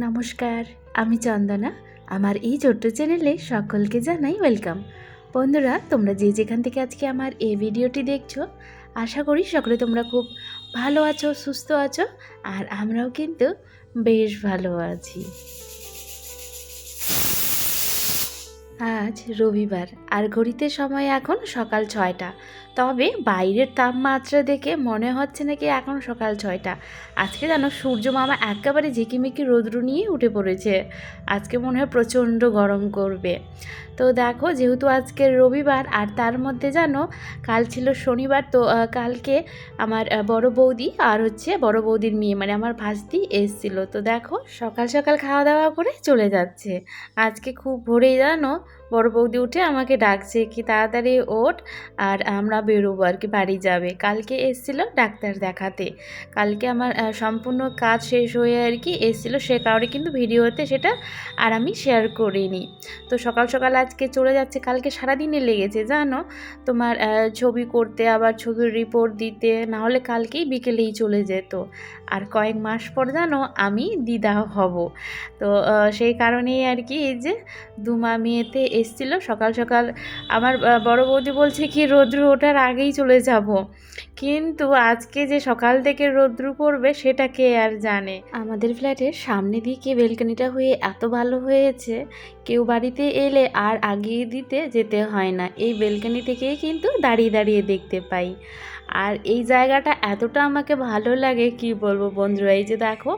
নমস্কার, আমি চন্দনা। আমার এই ছোট্ট চ্যানেলে সকলকে জানাই ওয়েলকাম। বন্ধুরা, তোমরা যে যেখান থেকে আজকে আমার এই ভিডিওটি দেখছো, আশা করি সকলে তোমরা খুব ভালো আছো, সুস্থ আছো। আর আমরাও কিন্তু বেশ ভালো আছি। আজ রবিবার আর ঘড়িতে সময় এখন সকাল 6টা। তবে বাইরের তাপমাত্রা দেখে মনে হচ্ছে নাকি এখন সকাল 6টা। আজকে জানো সূর্য মামা একেবারে ঝিকিমিকি রৌদ্র নিয়ে উঠে পড়েছে। আজকে মনে হয় প্রচণ্ড গরম করবে। তো দেখো, যেহেতু আজকে রবিবার আর তার মধ্যে জানো কাল ছিল শনিবার, তো কালকে আমার বড় বৌদি আর বড় বৌদির মেয়ে মানে আমার ভাস্তি এসেছিলো। তো দেখো সকাল সকাল খাওয়া দাওয়া করে চলে যাচ্ছে। আজকে খুব ভোরেই জানো বড় বৌদি উঠে আমাকে ডাকছে কি তাড়াতাড়ি ওঠ, আর আমরা বেরোবো আর কি, বাড়ি যাবে। কালকে এসেছিল ডাক্তার দেখাতে। কালকে আমার সম্পূর্ণ কাজ শেষ হয়ে আর কি এসেছিলো, সে কারণে কিন্তু ভিডিওতে সেটা আর আমি শেয়ার করিনি। তো সকাল সকাল আজকে চলে যাচ্ছে। কালকে সারাদিনে লেগেছে জানো তোমার ছবি করতে, আবার ছবির রিপোর্ট দিতে, নাহলে কালকেই বিকেলেই চলে যেত। আর কয়েক মাস পর জানো আমি দিদা হব। তো সেই কারণেই আর কি এই যে মেয়েতে এসেছিলো সকাল সকাল। আমার বড় বৌদি বলছে কি রৌদ্র ওঠার আগেই চলে যাব, কিন্তু আজকে যে সকাল থেকে রৌদ্র পড়বে সেটা কে আর জানে। আমাদের ফ্ল্যাটের সামনে দিকে বেলকনিটা হয়ে এত ভালো হয়েছে, কেউ বাড়িতে এলে আর আগিয়ে দিতে যেতে হয় না, এই বেলকনি থেকেই কিন্তু দাঁড়িয়ে দাঁড়িয়ে দেখতে পাই। আর এই জায়গাটা এতটা আমাকে ভালো লাগে কি বলবো বন্ধুরা। এই যে দেখো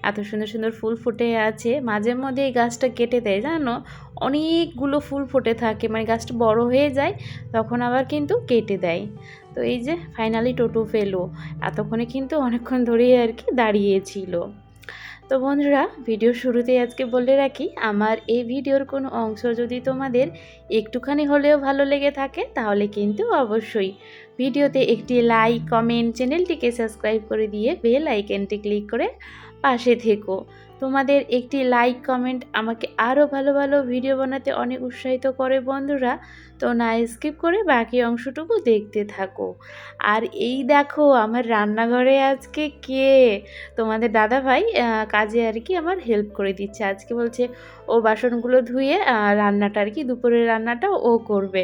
এত সুন্দর সুন্দর ফুল ফুটে আছে। মাঝে মধ্যে এই গাছটা কেটে দেয় জানো, অনেকগুলো ফুল ফুটে থাকে, মানে গাছটা বড় হয়ে যায় তখন আবার কিন্তু কেটে দেয়। তো এই যে ফাইনালি টোটো পেলো, এতক্ষণে কিন্তু অনেকক্ষণ ধরেই আর কি দাঁড়িয়েছিল। তো বন্ধুরা, ভিডিওর শুরুতেই আজকে বলে রাখি, আমার এই ভিডিওর কোনো অংশ যদি তোমাদের একটুখানি হলেও ভালো লেগে থাকে তাহলে কিন্তু অবশ্যই ভিডিওতে একটি লাইক, কমেন্ট, চ্যানেলটিকে সাবস্ক্রাইব করে দিয়ে বেল আইকনটি ক্লিক করে পাশে থেকো। তোমাদের একটি লাইক, কমেন্ট আমাকে আরও ভালো ভালো ভিডিও বানাতে অনেক উৎসাহিত করে বন্ধুরা। তো না স্কিপ করে বাকি অংশটুকু দেখতে থাকো। আর এই দেখো আমার রান্নাঘরে আজকে কে, তোমাদের দাদা ভাই কাজে আর কি আমার হেল্প করে দিচ্ছে। আজকে বলছে ও বাসনগুলো ধুয়ে রান্নাটা আর কি দুপুরের রান্নাটা ও করবে।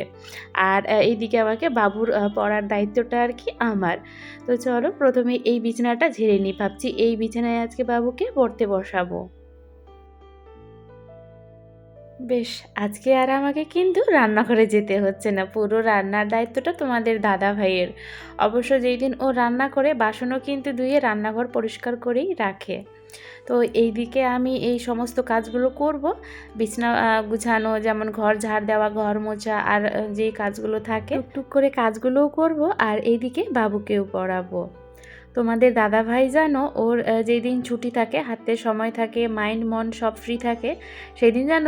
আর এইদিকে আমাকে বাবুর পড়ার দায়িত্বটা আর কি আমার। তো চলো প্রথমে এই বিছানাটা ঝেড়ে নিই, ভাবছি এই বিছানায় আজকে বাবুকে পড়তে বসাবো। বেশ, আজকে আর আমাকে কিন্তু রান্নাঘরে যেতে হচ্ছে না, পুরো রান্নার দায়িত্বটা তোমাদের দাদা ভাইয়ের। অবশ্য যেই দিন ও রান্না করে বাসনও কিন্তু ধুয়ে রান্নাঘর পরিষ্কার করেই রাখে। তো এই দিকে আমি এই সমস্ত কাজগুলো করব, বিছানা গুছানো, যেমন ঘর ঝাড় দেওয়া, ঘর মোছা, আর যেই কাজগুলো থাকে টুকটুক করে কাজগুলোও করব, আর এইদিকে বাবুকেও পড়াবো। তোমাদের দাদা ভাই জানো ওর যেই দিন ছুটি থাকে, হাতে সময় থাকে, মাইন্ড মন সব ফ্রি থাকে, সেই দিন যেন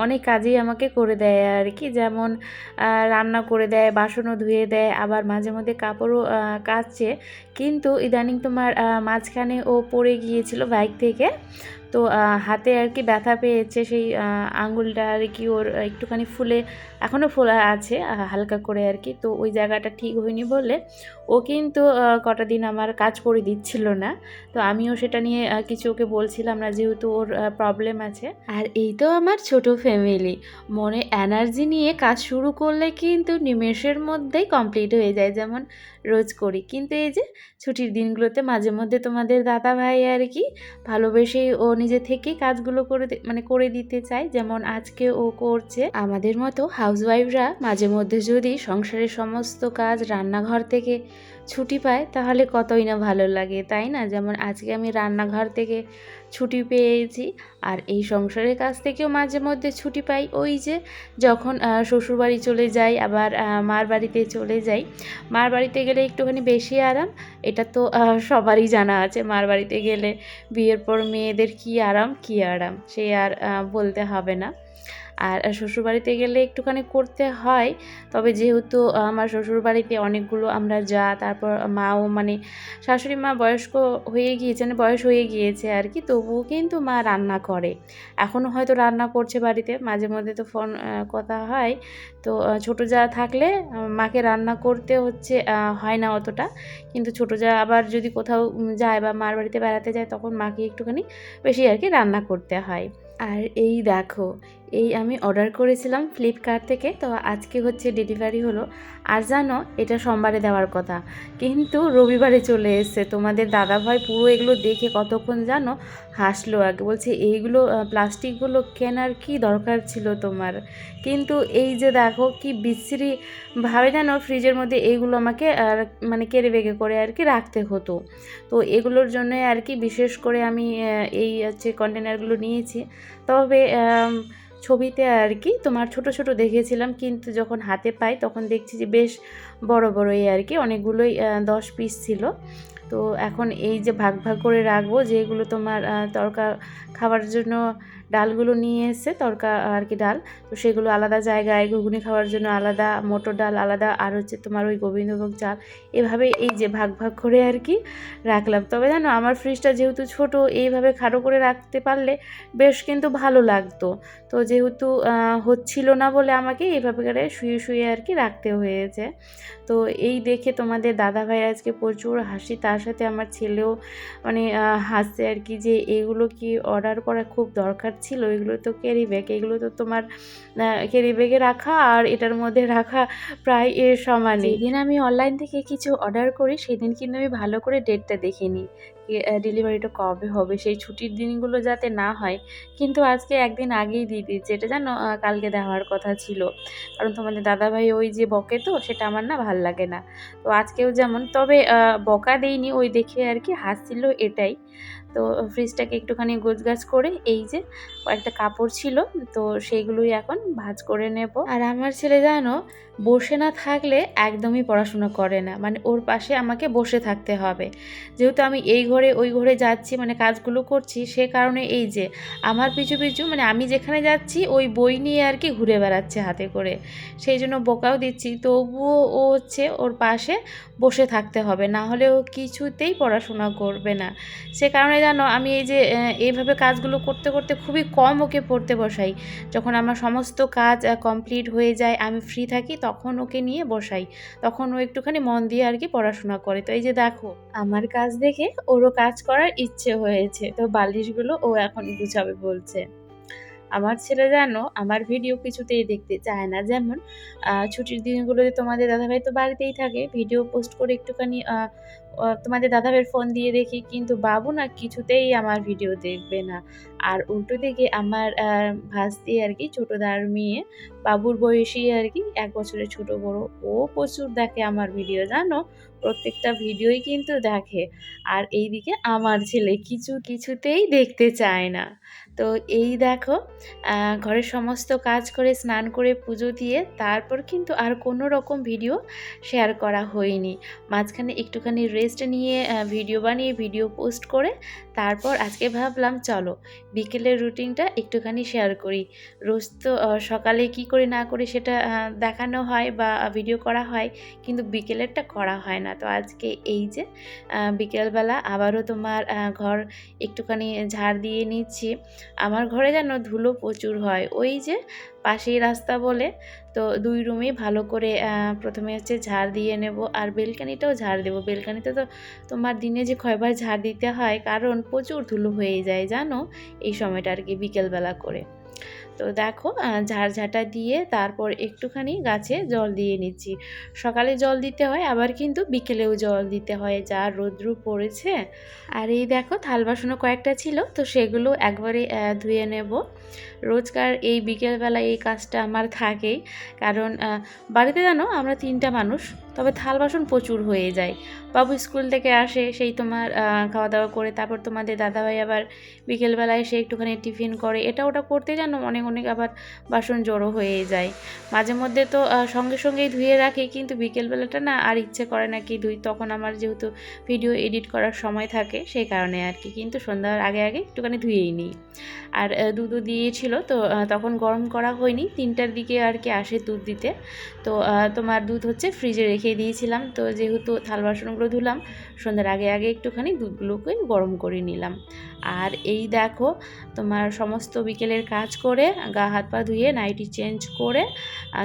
অনেক কাজই আমাকে করে দেয় আর কি। যেমন রান্না করে দেয়, বাসনও ধুয়ে দেয়, আবার মাঝে মধ্যে কাপড়ও কাচছে। কিন্তু ইদানিং তোমার মাঝখানে ও পড়ে গিয়েছিল বাইক থেকে, তো হাতে আর কি ব্যথা পেয়েছে, সেই আঙুলটা আর কি ওর একটুখানি ফুলে, এখনও ফোলা আছে হালকা করে আর কি। তো ওই জায়গাটা ঠিক হয়নি বলে ও কিন্তু কটা দিন আমার কাজ করে দিচ্ছিল না। তো আমিও সেটা নিয়ে কিছু ওকে বলছিলাম না, যেহেতু ওর প্রবলেম আছে। আর এই তো আমার ছোট ফ্যামিলি, মনে এনার্জি নিয়ে কাজ শুরু করলে কিন্তু নিমেষের মধ্যেই কমপ্লিট হয়ে যায়, যেমন রোজ করি। কিন্তু এই যে ছুটির দিনগুলোতে মাঝে মধ্যে তোমাদের দাদা ভাই আর কি ভালোবেসেই ও নিজে থেকেই কাজগুলো করে দিতে চায়, যেমন আজকে ও করছে। আমাদের মতো হাউসওয়াইফরা মাঝে মধ্যে যদি সংসারের সমস্ত কাজ রান্নাঘর থেকে ছুটি পায় তাহলে কতই না ভালো লাগে, তাই না? যেমন আজকে আমি রান্নাঘর থেকে ছুটি পেয়েছি, আর এই সংসারের কাছ থেকেও মাঝে মধ্যে ছুটি পাই, ওই যে যখন শ্বশুরবাড়ি চলে যাই, আবার মার বাড়িতে চলে যাই। মার বাড়িতে গেলে একটুখানি বেশি আরাম, এটা তো সবারই জানা আছে। মার বাড়িতে গেলে বিয়ের পর মেয়েদের কী আরাম, সে আর বলতে হবে না। আর শ্বশুরবাড়িতে গেলে একটুখানি করতে হয়, তবে যেহেতু আমার শ্বশুরবাড়িতে অনেকগুলো আমরা তারপর মাও মানে শাশুড়ি মা বয়স্ক হয়ে গিয়েছে, মানে বয়স হয়ে গিয়েছে আর কি, তবুও কিন্তু মা রান্না করে। এখনও হয়তো রান্না করছে বাড়িতে, মাঝে মধ্যে তো ফোন কথা হয়। তো ছোটো জা থাকলে মাকে রান্না করতে হচ্ছে হয় না অতটা, কিন্তু ছোটো জা আবার যদি কোথাও যায় বা মার বাড়িতে বেড়াতে যায় তখন মাকে একটুখানি বেশি আর কি রান্না করতে হয়। আর এই দেখো, এই আমি অর্ডার করেছিলাম ফ্লিপকার্ট থেকে, তো আজকে হচ্ছে ডেলিভারি হলো। আর জানো, এটা সোমবারে দেওয়ার কথা, কিন্তু রবিবারে চলে এসেছে। তোমাদের দাদাভাই পুরো এগুলো দেখে কতক্ষণ জানো হাসলো, আগে বলছে এইগুলো প্লাস্টিকগুলো কেনার কি দরকার ছিল তোমার। কিন্তু এই যে দেখো কি বিশ্রী ভাবে জানো ফ্রিজের মধ্যে এইগুলো আমাকে মানে কেড়ে বেগে করে আর কি রাখতে হতো। তো এগুলোর জন্য আর কি বিশেষ করে আমি এই হচ্ছে কন্টেনারগুলো নিয়েছি। তবে ছবিতে আর কি তোমার ছোট ছোট দেখেছিলাম, কিন্তু যখন হাতে পাই তখন দেখছি যে বেশ বড় বড়ই আর কি, অনেকগুলোই 10 পিস ছিল। তো এখন এই যে ভাগ ভাগ করে রাখবো, যেগুলো তোমার তরকা খাওয়ার জন্য ডালগুলো নিয়ে এসে তরকা আর কি ডাল, তো সেগুলো আলাদা জায়গায়, ঘুগনি খাওয়ার জন্য আলাদা, মটর ডাল আলাদা, আর হচ্ছে তোমার ওই গোবিন্দভোগ চাল, এভাবে এই যে ভাগ ভাগ করে আর কি রাখলাম। তবে জানো আমার ফ্রিজটা যেহেতু ছোট, এইভাবে খাড়ো করে রাখতে পারলে বেশ কিন্তু ভালো লাগতো। তো যেহেতু হচ্ছিল না বলে আমাকে এইভাবে করে শুয়ে শুয়ে আর কি রাখতে হয়েছে। তো এই দেখে তোমাদের দাদাভাই আজকে প্রচুর হাসি, তার সাথে আমার ছেলেও মানে হাসছে আর কি, যে এগুলো কি অর্ডার করা খুব দরকার ছিল, এগুলো তো ক্যারি ব্যাগ, এগুলো তো তোমার ক্যারি ব্যাগে রাখা আর এটার মধ্যে রাখা প্রায় এর সমানই। যেদিন আমি অনলাইন থেকে কিছু অর্ডার করি সেদিন কিন্তু আমি ভালো করে ডেটটা দেখে নিই, ডেলিভারিটা কবে হবে, সেই ছুটির দিনগুলো যাতে না হয়। কিন্তু আজকে একদিন আগেই দিয়ে দিয়েছে, এটা জানো কালকে দেওয়ার কথা ছিল, কারণ তোমাদের দাদাভাই ওই যে বকে, তো সেটা আমার না ভাল লাগে না। তো আজকেও যেমন, তবে বকা দেয়নি, ওই দেখে আর কি হাসছিল এটাই। তো ফ্রিজটাকে একটুখানি গোছগাছ করে এই যে কয়েকটা কাপড় ছিল, তো সেইগুলোই এখন ভাঁজ করে নেব। আর আমার ছেলে জানো বসে না থাকলে একদমই পড়াশোনা করে না, মানে ওর পাশে আমাকে বসে থাকতে হবে। যেহেতু আমি এই ঘরে ওই ঘরে যাচ্ছি, মানে কাজগুলো করছি, সে কারণে এই যে আমার পিছু পিছু, মানে আমি যেখানে যাচ্ছি ওই বই নিয়ে আর কি ঘুরে বেড়াচ্ছে হাতে করে, সেই জন্য বকাও দিচ্ছি, তবুও ও হচ্ছে ওর পাশে বসে থাকতে হবে, না হলে ও কিছুতেই পড়াশোনা করবে না। সে কারণে জানো আমি এই যে এইভাবে কাজগুলো করতে করতে খুবই কম ওকে পড়তে বসাই। যখন আমার সমস্ত কাজ কমপ্লিট হয়ে যায়, আমি ফ্রি থাকি, তখন ওকে নিয়ে বসাই, তখন ও একটুখানি মন দিয়ে আর কি পড়াশোনা করে। তো এই যে দেখো আমার কাজ দেখে ওরও কাজ করার ইচ্ছে হয়েছে, তো বালিশগুলো ও এখন গুছাবে বলছে। আমার ছেলে জানো আমার ভিডিও কিছুতেই দেখতে চায় না, যেমন ছুটির দিনগুলোতে তোমাদের দাদাভাই তো বাড়িতেই থাকে, ভিডিও পোস্ট করে একটুখানি তোমাদের দাদাভাইয়ের ফোন দিয়ে দেখি, কিন্তু বাবু না কিছুতেই আমার ভিডিও দেখবে না। আর উল্টো দিকে আমার ভাস্তি আর কি ছোটদার মেয়ে, বাবুর বয়সী আর কি 1 বছরের ছোট বড়, ও প্রচুর দেখে আমার ভিডিও, জানো প্রত্যেকটা ভিডিওই কিন্তু দেখে। আর এইদিকে আমার ছেলে কিছুতেই দেখতে চায় না। তো এই দেখো ঘরের সমস্ত কাজ করে স্নান করে পুজো দিয়ে তারপর কিন্তু আর কোনো রকম ভিডিও শেয়ার করা হয়নি। মাঝখানে একটুখানি রেস্ট নিয়ে ভিডিও বানিয়ে ভিডিও পোস্ট করে তারপর আজকে ভাবলাম চলো বিকেলের রুটিনটা একটুখানি শেয়ার করি। রোজ তো সকালে কি করি না করি সেটা দেখানো হয় বা ভিডিও করা হয়, কিন্তু বিকেলেরটা করা হয় না। তো আজকে এই যে বিকেলবেলা আবারও তোমার ঘর একটুখানি ঝাড় দিয়ে নিচ্ছি। আমার ঘরে যেন ধুলো প্রচুর হয়, ওই যে পাশেই রাস্তা বলে, তো 2 রুমেই ভালো করে প্রথমে হচ্ছে ঝাড় দিয়ে নেব, আর বেলকানিটাও ঝাড় দেবো। বেলকানিতে তো তোমার দিনে যে কয়বার ঝাড় দিতে হয়, কারণ প্রচুর ধুলো হয়ে যায় জানো এই সময়টা আর কি বিকেলবেলা করে। তো দেখো ঝাড়ঝাঁটা দিয়ে তারপর একটুখানি গাছে জল দিয়ে নিচ্ছি। সকালে জল দিতে হয়, আবার কিন্তু বিকেলেও জল দিতে হয়, যা রৌদ্র পড়েছে। আর এই দেখো থাল বাসনও কয়েকটা ছিল, তো সেগুলো একবারে ধুয়ে নেব। রোজকার এই বিকেলবেলা এই কাজটা আমার থাকেই, কারণ বাড়িতে জানো আমরা 3টা মানুষ, তবে থাল বাসন প্রচুর হয়ে যায়। বাবু স্কুল থেকে আসে, সেই তোমার খাওয়া দাওয়া করে তারপর তোমাদের দাদাভাই আবার বিকেলবেলায় এসে একটুখানি টিফিন করে, এটা ওটা করতে জানো অনেক অনেক আবার বাসন জড়ো হয়ে যায়। মাঝে মধ্যে তো সঙ্গে সঙ্গেই ধুয়ে রাখি, কিন্তু বিকেলবেলাটা না আর ইচ্ছে করে না কি ধুই, তখন আমার যেহেতু ভিডিও এডিট করার সময় থাকে সেই কারণে আর কি। কিন্তু সন্ধ্যার আগে আগে একটুখানি ধুয়েই নিই। আর দুধও দিয়েছিল, তো তখন গরম করা হয়নি, 3টার দিকে আর কি আসে দুধ দিতে। তো তোমার দুধ হচ্ছে ফ্রিজে রেখে দিয়েছিলাম, তো যেহেতু থাল বাসনগুলো ধুলাম সন্ধ্যার আগে আগে একটুখানি দুধগুলোকে গরম করে নিলাম। আর এই দেখো তোমার সমস্ত বিকেলের কাজ করে গা হাত পা ধুয়ে নাইটি চেঞ্জ করে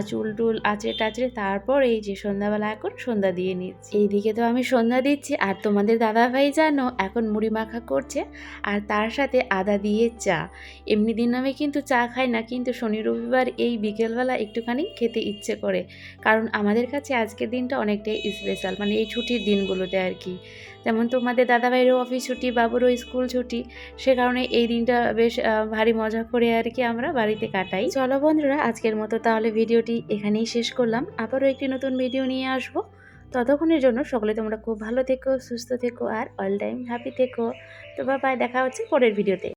চুল টুল আঁচড়ে টাচড়ে তারপর এই যে সন্ধ্যাবেলা এখন সন্ধ্যা দিয়ে নিচ্ছি। এইদিকে তো আমি সন্ধ্যা দিচ্ছি, আর তোমাদের দাদাভাই জানো এখন মুড়ি মাখা করছে, আর তার সাথে আদা দিয়ে চা। এমনি দিন আমি কিন্তু চা খাই না, কিন্তু শনি রবিবার এই বিকেলবেলা একটুখানি খেতে ইচ্ছে করে, কারণ আমাদের কাছে আজকের দিনটা অনেকটাই স্পেশাল, মানে এই ছুটির দিনগুলোতে আর কি। যেমন তোমাদের দাদাভাইয়েরও অফিস ছুটি, বাবুরও স্কুল ছুটি, সে কারণে এই দিনটা বেশ ভারী মজা করে আর কি আমরা বাড়িতে কাটাই। চলো বন্ধুরা, আজকের মতো তাহলে ভিডিওটি এখানেই শেষ করলাম, আবারও একটি নতুন ভিডিও নিয়ে আসবো। ততক্ষণের জন্য সকলে তোমরা খুব ভালো থেকো, সুস্থ থেকো, আর অল টাইম হ্যাপি থেকো। তো বাই, দেখা হচ্ছে পরের ভিডিওতে।